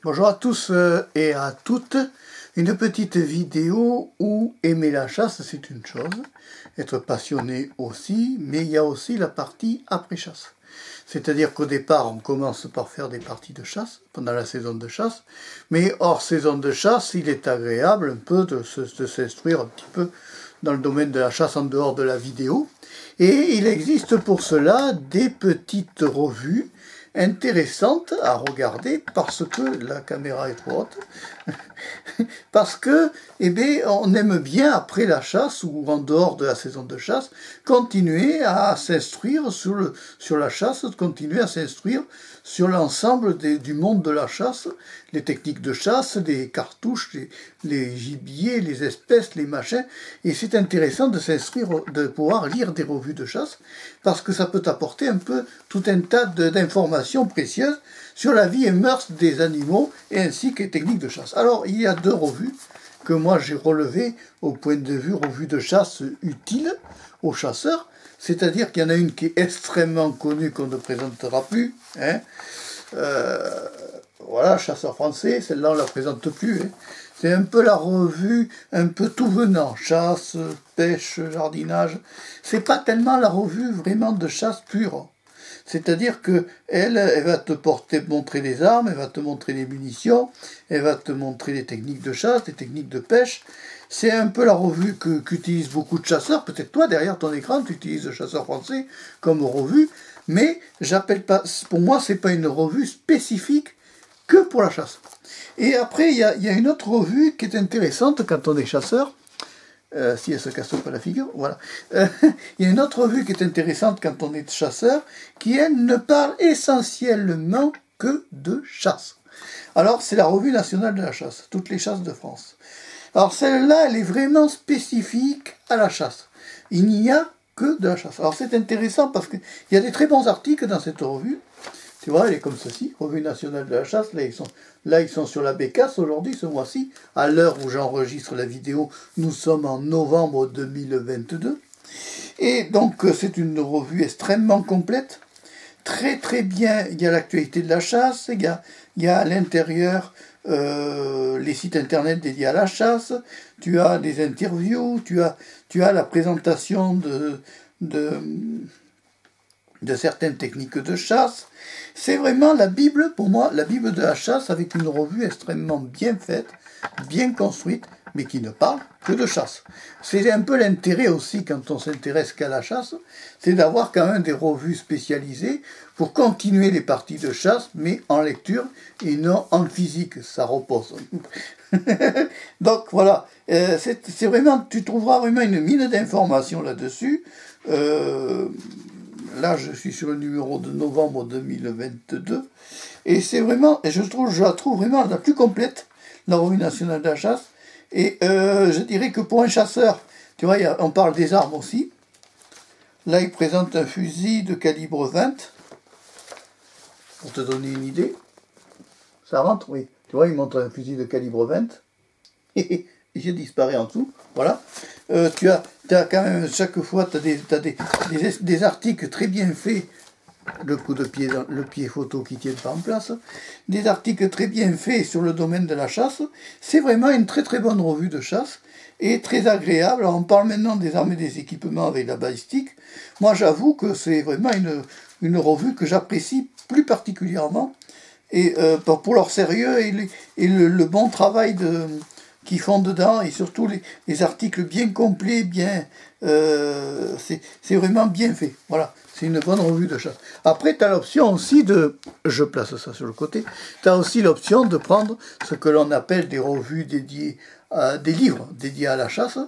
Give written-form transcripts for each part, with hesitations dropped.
Bonjour à tous et à toutes. Une petite vidéo où aimer la chasse, c'est une chose, être passionné aussi, mais il y a aussi la partie après-chasse. C'est-à-dire qu'au départ, on commence par faire des parties de chasse, pendant la saison de chasse, mais hors saison de chasse, il est agréable un peu de s'instruire un petit peu dans le domaine de la chasse en dehors de la vidéo. Et il existe pour cela des petites revues intéressante à regarder parce que la caméra est trop haute, parce que on aime bien après la chasse ou en dehors de la saison de chasse continuer à s'instruire sur la chasse, continuer à s'instruire sur l'ensemble du monde de la chasse, les techniques de chasse, les cartouches, les gibiers, les espèces, les machins, et c'est intéressant de s'instruire, de pouvoir lire des revues de chasse parce que ça peut apporter un peu tout un tas d'informations précieuses sur la vie et mœurs des animaux et ainsi que les techniques de chasse. Alors, il y a deux revues que moi j'ai relevées au point de vue revue de chasse utile aux chasseurs, c'est-à-dire qu'il y en a une qui est extrêmement connue qu'on ne présentera plus, hein. Voilà, Chasseur français, celle-là on ne la présente plus, hein. C'est un peu la revue, un peu tout venant, chasse, pêche, jardinage. C'est pas tellement la revue vraiment de chasse pure. C'est-à-dire que elle va te montrer des armes, elle va te montrer des munitions, elle va te montrer des techniques de chasse, des techniques de pêche. C'est un peu la revue qu'utilisent beaucoup de chasseurs. Peut-être toi, derrière ton écran, tu utilises Chasseur français comme revue, mais j'appelle pas, pour moi, c'est pas une revue spécifique que pour la chasse. Et après, il y a une autre revue qui est intéressante quand on est chasseur. Si elle se casse pas la figure, voilà. Il y a une autre revue qui est intéressante quand on est chasseur, qui elle ne parle essentiellement que de chasse. Alors c'est la revue nationale de la chasse, toutes les chasses de France. Alors celle-là, elle est vraiment spécifique à la chasse. Il n'y a que de la chasse. Alors c'est intéressant parce qu'il y a des très bons articles dans cette revue. Tu vois, elle est comme ceci, Revue nationale de la chasse. Là, ils sont sur la bécasse aujourd'hui, ce mois-ci. À l'heure où j'enregistre la vidéo, nous sommes en novembre 2022. Et donc, c'est une revue extrêmement complète. Très, très bien. Il y a l'actualité de la chasse. Il y a à l'intérieur les sites internet dédiés à la chasse. Tu as des interviews. Tu as la présentation de certaines techniques de chasse. C'est vraiment la Bible, pour moi, la Bible de la chasse avec une revue extrêmement bien faite, bien construite, mais qui ne parle que de chasse. C'est un peu l'intérêt aussi quand on s'intéresse qu'à la chasse, c'est d'avoir quand même des revues spécialisées pour continuer les parties de chasse, mais en lecture et non en physique, ça repose. Donc voilà, c'est vraiment, tu trouveras vraiment une mine d'informations là-dessus. Là, je suis sur le numéro de novembre 2022, et c'est vraiment, et je la trouve vraiment la plus complète, la revue nationale de la chasse. Et je dirais que pour un chasseur, tu vois, on parle des armes aussi. Là, il présente un fusil de calibre 20, pour te donner une idée. Ça rentre, oui. Tu vois, il montre un fusil de calibre 20. Et j'ai disparu en dessous, voilà. Tu as quand même, chaque fois, tu as des articles très bien faits, le coup de pied, le pied photo qui tient pas en place, des articles très bien faits sur le domaine de la chasse. C'est vraiment une très très bonne revue de chasse, et très agréable. Alors, on parle maintenant des armes et des équipements avec la balistique. Moi, j'avoue que c'est vraiment une revue que j'apprécie plus particulièrement, et pour leur sérieux et le bon travail qu'ils font dedans, et surtout les articles bien complets, c'est vraiment bien fait. Voilà, c'est une bonne revue de chasse. Après, tu as l'option aussi je place ça sur le côté, tu as aussi l'option de prendre ce que l'on appelle des revues dédiées des livres dédiés à la chasse.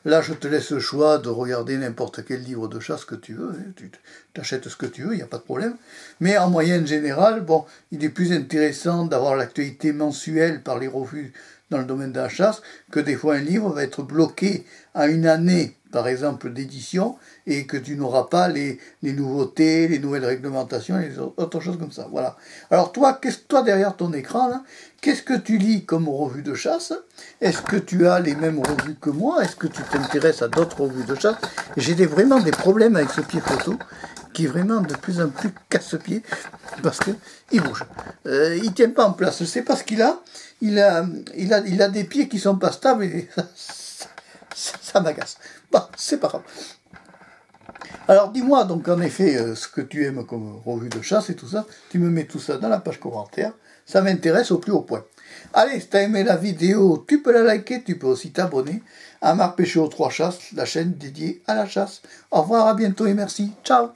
Là, je te laisse le choix de regarder n'importe quel livre de chasse que tu veux. Tu t'achètes ce que tu veux, il n'y a pas de problème. Mais en moyenne générale, bon, il est plus intéressant d'avoir l'actualité mensuelle par les revues dans le domaine de la chasse, que des fois un livre va être bloqué à une année, par exemple, d'édition, et que tu n'auras pas les nouveautés, les nouvelles réglementations, et les autres choses comme ça. Voilà. Alors toi, derrière ton écran, là, qu'est-ce que tu lis comme revue de chasse? Est-ce que tu as les mêmes revues que moi? Est-ce que tu t'intéresses à d'autres revues de chasse? J'ai vraiment des problèmes avec ce pied photo, qui est vraiment de plus en plus casse-pied, parce qu'il bouge. Il tient pas en place, je sais pas ce qu'il a. Il a des pieds qui sont pas stables, et ça m'agace. Bon, c'est pas grave. Alors dis-moi donc en effet ce que tu aimes comme revue de chasse et tout ça. Tu me mets tout ça dans la page commentaire. Ça m'intéresse au plus haut point. Allez, si tu as aimé la vidéo, tu peux la liker, tu peux aussi t'abonner à Marc Péchaud 3 Chasses, la chaîne dédiée à la chasse. Au revoir, à bientôt et merci. Ciao.